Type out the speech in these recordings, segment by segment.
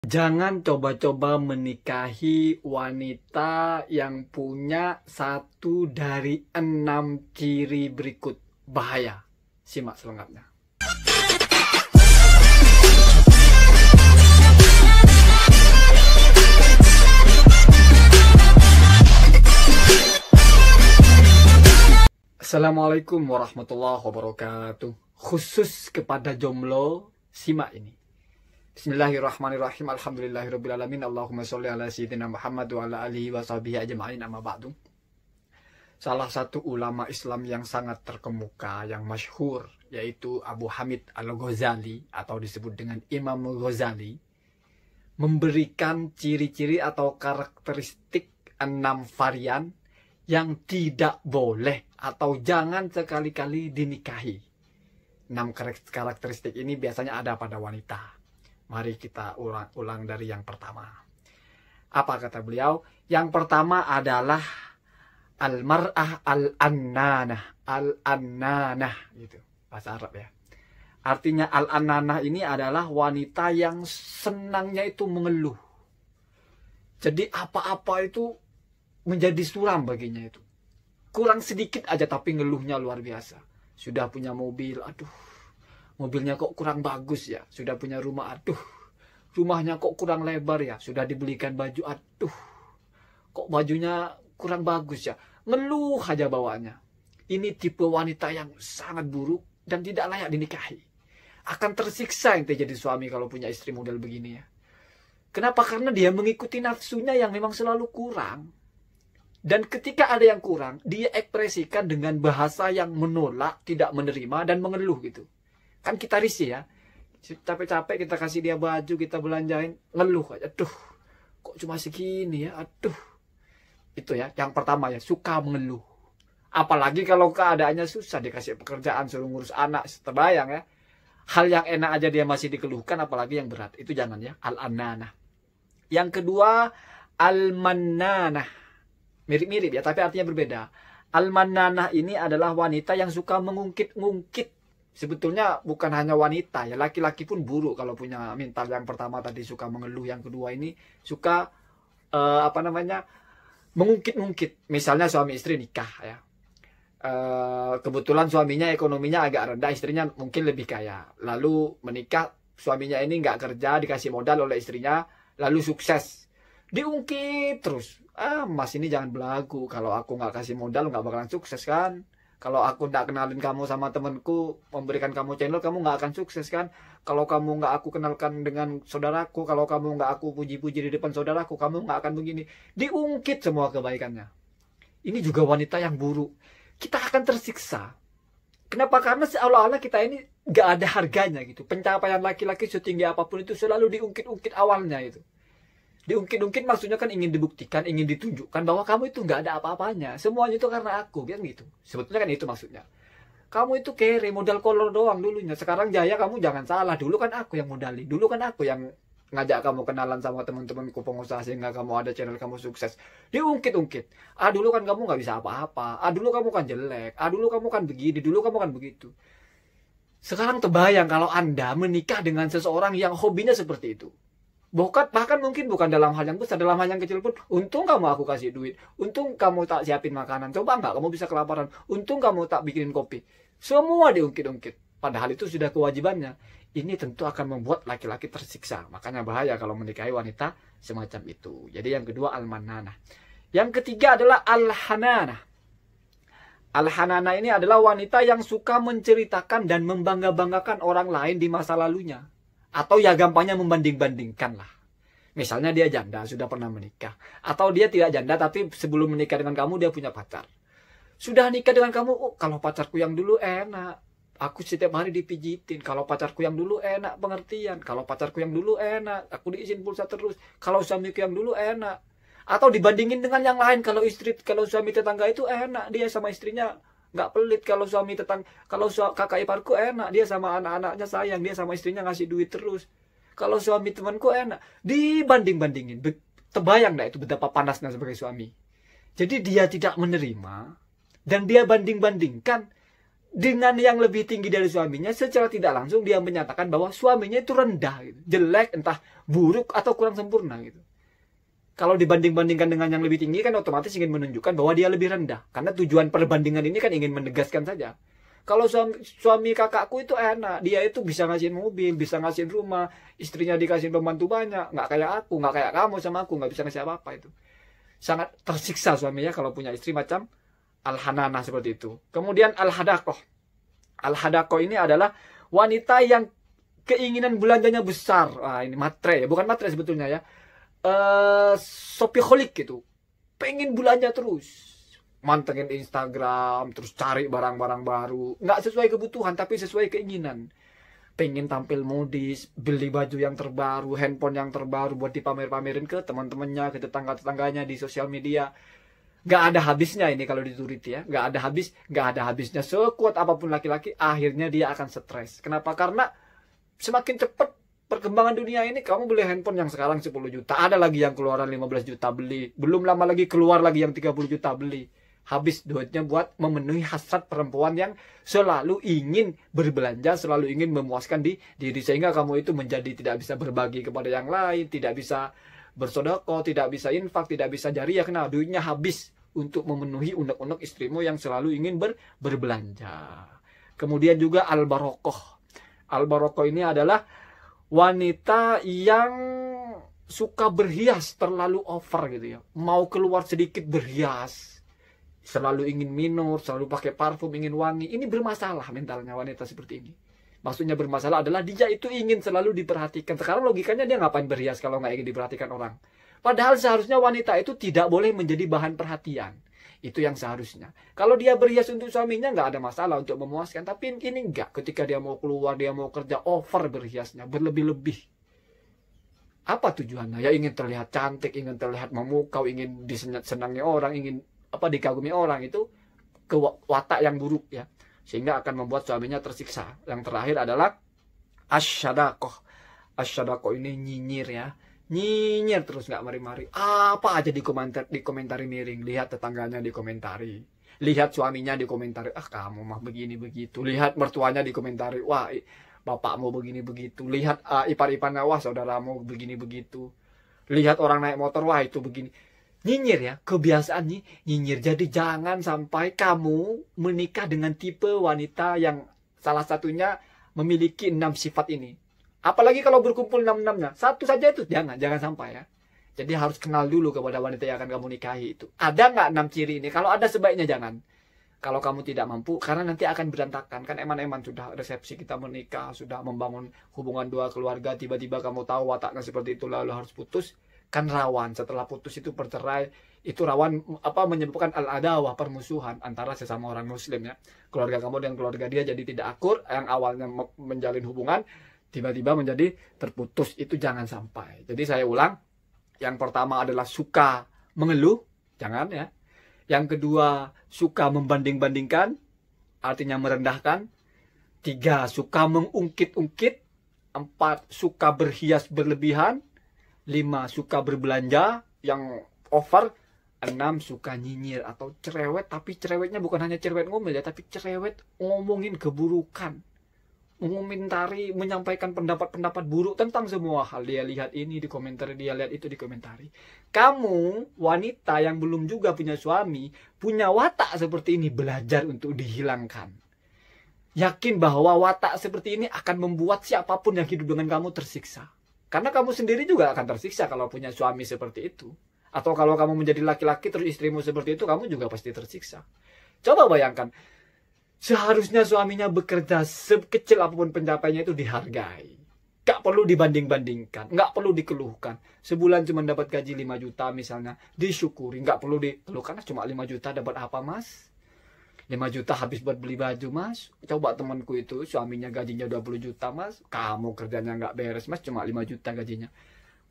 Jangan coba-coba menikahi wanita yang punya satu dari 6 ciri berikut. Bahaya. Simak selengkapnya. Assalamualaikum warahmatullahi wabarakatuh. Khusus kepada jomblo, simak ini. Bismillahirrahmanirrahim. Alhamdulillahirrabbilalamin. Allahumma sholli ala sayyidina Muhammad wa ala alihi wa sahbihi ajma'in, amma ba'du. Salah satu ulama Islam yang sangat terkemuka, yang masyhur, yaitu Abu Hamid Al-Ghazali atau disebut dengan Imam Ghazali, memberikan ciri-ciri atau karakteristik 6 varian yang tidak boleh atau jangan sekali-kali dinikahi. 6 karakteristik ini biasanya ada pada wanita. Mari kita ulang dari yang pertama. Apa kata beliau? Yang pertama adalah al-mar'ah al-annanah. Al-annanah gitu, bahasa Arab ya. Artinya al-annanah ini adalah wanita yang senangnya itu mengeluh. Jadi apa-apa itu menjadi suram baginya itu. Kurang sedikit aja tapi ngeluhnya luar biasa. Sudah punya mobil, aduh, mobilnya kok kurang bagus ya. Sudah punya rumah, aduh, rumahnya kok kurang lebar ya. Sudah dibelikan baju, aduh, kok bajunya kurang bagus ya. Ngeluh aja bawaannya. Ini tipe wanita yang sangat buruk dan tidak layak dinikahi. Akan tersiksa yang jadi suami kalau punya istri model begini ya. Kenapa? Karena dia mengikuti nafsunya yang memang selalu kurang. Dan ketika ada yang kurang, dia ekspresikan dengan bahasa yang menolak, tidak menerima, dan mengeluh gitu. Kan kita risih ya. Capek-capek kita kasih dia baju, kita belanjain, ngeluh aja. Aduh, kok cuma segini ya, aduh. Itu ya, yang pertama ya, suka mengeluh. Apalagi kalau keadaannya susah, dikasih pekerjaan, suruh ngurus anak, terbayang ya. Hal yang enak aja dia masih dikeluhkan, apalagi yang berat. Itu jangan ya, al-annanah. Yang kedua, al-mannanah. Mirip-mirip ya, tapi artinya berbeda. Al-mannanah ini adalah wanita yang suka mengungkit-ungkit. Sebetulnya bukan hanya wanita ya, laki-laki pun buruk kalau punya mental. Yang pertama tadi suka mengeluh, yang kedua ini suka mengungkit-ungkit. Misalnya suami istri nikah ya. Kebetulan suaminya ekonominya agak rendah, istrinya mungkin lebih kaya. Lalu menikah, suaminya ini nggak kerja, dikasih modal oleh istrinya, lalu sukses. Diungkit terus. Mas ini jangan belagu. Kalau aku nggak kasih modal nggak bakalan sukses kan. Kalau aku nggak kenalin kamu sama temenku, memberikan kamu channel, kamu nggak akan sukses kan. Kalau kamu nggak aku kenalkan dengan saudaraku, kalau kamu nggak aku puji-puji di depan saudaraku, kamu nggak akan begini. Diungkit semua kebaikannya. Ini juga wanita yang buruk. Kita akan tersiksa. Kenapa? Karena seolah-olah kita ini nggak ada harganya gitu. Pencapaian laki-laki setinggi apapun itu selalu diungkit-ungkit awalnya itu. Diungkit-ungkit maksudnya kan ingin dibuktikan, ingin ditunjukkan bahwa kamu itu nggak ada apa-apanya. Semuanya itu karena aku, kan gitu. Sebetulnya kan itu maksudnya. Kamu itu kere, modal kolor doang dulunya. Sekarang jaya kamu jangan salah. Dulu kan aku yang modalin. Dulu kan aku yang ngajak kamu kenalan sama teman-temanku pengusaha sehingga kamu ada channel, kamu sukses. Diungkit-ungkit. Dulu kan kamu nggak bisa apa-apa. Dulu kamu kan jelek. Dulu kamu kan begini. Dulu kamu kan begitu. Sekarang terbayang kalau Anda menikah dengan seseorang yang hobinya seperti itu. Bahkan mungkin bukan dalam hal yang besar, dalam hal yang kecil pun. Untung kamu aku kasih duit. Untung kamu tak siapin makanan. Coba nggak kamu bisa kelaparan. Untung kamu tak bikinin kopi. Semua diungkit-ungkit. Padahal itu sudah kewajibannya. Ini tentu akan membuat laki-laki tersiksa. Makanya bahaya kalau menikahi wanita semacam itu. Jadi yang kedua al-mannanah. Yang ketiga adalah al-hananah. Al-hananah ini adalah wanita yang suka menceritakan dan membangga-banggakan orang lain di masa lalunya. Atau ya gampangnya membanding-bandingkan lah. Misalnya dia janda, sudah pernah menikah. Atau dia tidak janda, tapi sebelum menikah dengan kamu dia punya pacar. Sudah nikah dengan kamu, kalau pacarku yang dulu enak. Aku setiap hari dipijitin. Kalau pacarku yang dulu enak, pengertian. Kalau pacarku yang dulu enak, aku diizin pulsa terus. Kalau suamiku yang dulu enak. Atau dibandingin dengan yang lain. Kalau suami tetangga itu enak, dia sama istrinya nggak pelit. Kalau kakak iparku enak, dia sama anak-anaknya sayang, dia sama istrinya ngasih duit terus. Kalau suami temanku enak, dibanding-bandingin. Terbayang nggak itu betapa panasnya sebagai suami. Jadi dia tidak menerima dan dia banding-bandingkan. dengan yang lebih tinggi dari suaminya, secara tidak langsung dia menyatakan bahwa suaminya itu rendah, gitu, jelek, entah buruk atau kurang sempurna gitu. Kalau dibanding-bandingkan dengan yang lebih tinggi kan otomatis ingin menunjukkan bahwa dia lebih rendah. Karena tujuan perbandingan ini kan ingin menegaskan saja. Kalau suami kakakku itu enak, dia itu bisa ngasihin mobil, bisa ngasihin rumah, istrinya dikasih pembantu banyak, nggak kayak aku, nggak kayak kamu sama aku, nggak bisa ngasih apa-apa itu. Sangat tersiksa suaminya kalau punya istri macam al-hanana seperti itu. Kemudian al-hadakoh. Al-hadakoh ini adalah wanita yang keinginan belanjanya besar. Ini matre ya, bukan matre sebetulnya ya. Shopaholic gitu. Pengen belanja terus. Mantengin Instagram, terus cari barang-barang baru. Nggak sesuai kebutuhan, tapi sesuai keinginan. Pengen tampil modis, beli baju yang terbaru, handphone yang terbaru buat dipamer-pamerin ke teman-temannya, ke tetangga-tetangganya di sosial media. Nggak ada habisnya ini kalau dituruti ya. Nggak ada habisnya. Sekuat apapun laki-laki, akhirnya dia akan stres. Kenapa? Karena semakin cepat perkembangan dunia ini, kamu beli handphone yang sekarang 10 juta. Ada lagi yang keluaran 15 juta beli. Belum lama lagi keluar lagi yang 30 juta beli. Habis duitnya buat memenuhi hasrat perempuan yang selalu ingin berbelanja, selalu ingin memuaskan diri. Sehingga kamu itu menjadi tidak bisa berbagi kepada yang lain, tidak bisa bersedekah, tidak bisa infak, tidak bisa jariah. Karena duitnya habis untuk memenuhi unek-unek istrimu yang selalu ingin berbelanja. Kemudian juga al-barokoh. Al-barokoh ini adalah wanita yang suka berhias terlalu over gitu ya. Mau keluar sedikit berhias. Selalu ingin minor, selalu pakai parfum, ingin wangi. Ini bermasalah mentalnya wanita seperti ini. Maksudnya bermasalah adalah dia itu ingin selalu diperhatikan. Sekarang logikanya dia ngapain berhias kalau nggak ingin diperhatikan orang. Padahal seharusnya wanita itu tidak boleh menjadi bahan perhatian. Itu yang seharusnya. Kalau dia berhias untuk suaminya nggak ada masalah untuk memuaskan. Tapi ini enggak. Ketika dia mau keluar, dia mau kerja, over berhiasnya, berlebih-lebih. Apa tujuannya? Ya ingin terlihat cantik, ingin terlihat memukau, ingin disenangi orang, ingin dikagumi orang. Itu watak yang buruk ya. Sehingga akan membuat suaminya tersiksa. Yang terakhir adalah asyadakoh. Asyadakoh ini nyinyir ya. Nyinyir terus nggak mari-mari. Apa aja dikomentari miring. Lihat tetangganya dikomentari. Lihat suaminya dikomentari. Kamu mah begini begitu. Lihat mertuanya dikomentari. Wah, bapakmu begini begitu. Lihat ipar-iparnya. Wah, saudaramu begini begitu. Lihat orang naik motor. Wah, itu begini. Nyinyir ya, kebiasaan nyinyir. Jadi jangan sampai kamu menikah dengan tipe wanita yang salah satunya memiliki 6 sifat ini. Apalagi kalau berkumpul 6-6-nya. Satu saja itu jangan sampai ya. Jadi harus kenal dulu kepada wanita yang akan kamu nikahi itu. Ada nggak 6 ciri ini? Kalau ada sebaiknya jangan. Kalau kamu tidak mampu, karena nanti akan berantakan. Kan eman-eman sudah resepsi kita menikah, sudah membangun hubungan dua keluarga, tiba-tiba kamu tahu wataknya seperti itu lalu harus putus. Kan rawan setelah putus itu bercerai, itu rawan menyebabkan al-adawah, permusuhan antara sesama orang muslim ya. Keluarga kamu dan keluarga dia jadi tidak akur, yang awalnya menjalin hubungan tiba-tiba menjadi terputus. Itu jangan sampai. Jadi saya ulang, yang pertama adalah suka mengeluh, jangan ya. Yang kedua suka membanding-bandingkan, artinya merendahkan. 3 suka mengungkit-ungkit. 4 suka berhias berlebihan. 5 suka berbelanja yang over. 6 suka nyinyir atau cerewet, tapi cerewetnya bukan hanya cerewet ngomel ya, tapi cerewet ngomongin keburukan, mengomentari, menyampaikan pendapat-pendapat buruk tentang semua hal. Dia lihat ini di komentari, dia lihat itu di komentari. Kamu wanita yang belum juga punya suami, punya watak seperti ini, belajar untuk dihilangkan. Yakin bahwa watak seperti ini akan membuat siapapun yang hidup dengan kamu tersiksa. Karena kamu sendiri juga akan tersiksa kalau punya suami seperti itu. Atau kalau kamu menjadi laki-laki terus istrimu seperti itu, kamu juga pasti tersiksa. Coba bayangkan, seharusnya suaminya bekerja sekecil apapun pencapaiannya itu dihargai. Gak perlu dibanding-bandingkan, gak perlu dikeluhkan. Sebulan cuma dapat gaji 5 juta misalnya, disyukuri. Gak perlu dikeluhkan, cuma 5 juta dapat apa mas? 5 juta habis buat beli baju mas. Coba temanku itu suaminya gajinya 20 juta mas. Kamu kerjanya nggak beres mas, cuma 5 juta gajinya.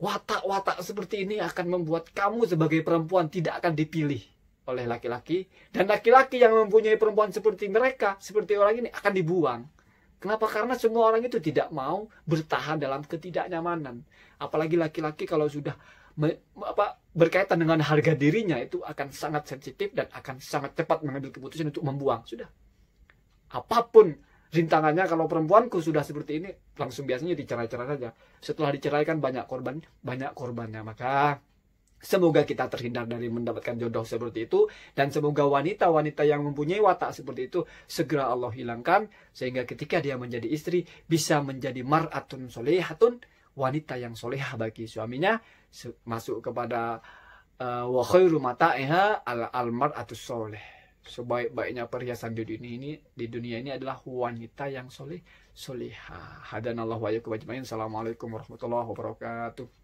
Watak-watak seperti ini akan membuat kamu sebagai perempuan tidak akan dipilih oleh laki-laki. Dan laki-laki yang mempunyai perempuan seperti mereka, seperti orang ini, akan dibuang. Kenapa? Karena semua orang itu tidak mau bertahan dalam ketidaknyamanan. Apalagi laki-laki kalau sudah berkaitan dengan harga dirinya, itu akan sangat sensitif dan akan sangat cepat mengambil keputusan untuk membuang. Sudah. apapun rintangannya. Kalau perempuanku sudah seperti ini, langsung biasanya dicerai-cerai saja. Setelah diceraikan banyak korbannya. Maka semoga kita terhindar dari mendapatkan jodoh seperti itu. Dan semoga wanita-wanita yang mempunyai watak seperti itu segera Allah hilangkan. Sehingga ketika dia menjadi istri, bisa menjadi mar'atun solehatun, wanita yang solehah bagi suaminya. Masuk kepada wa khairu mata'iha al-mar'atus soleh. Sebaik-baiknya perhiasan di dunia ini adalah wanita yang solehah. Hadanallahu wa iyyakum ajmain. Assalamualaikum warahmatullahi wabarakatuh.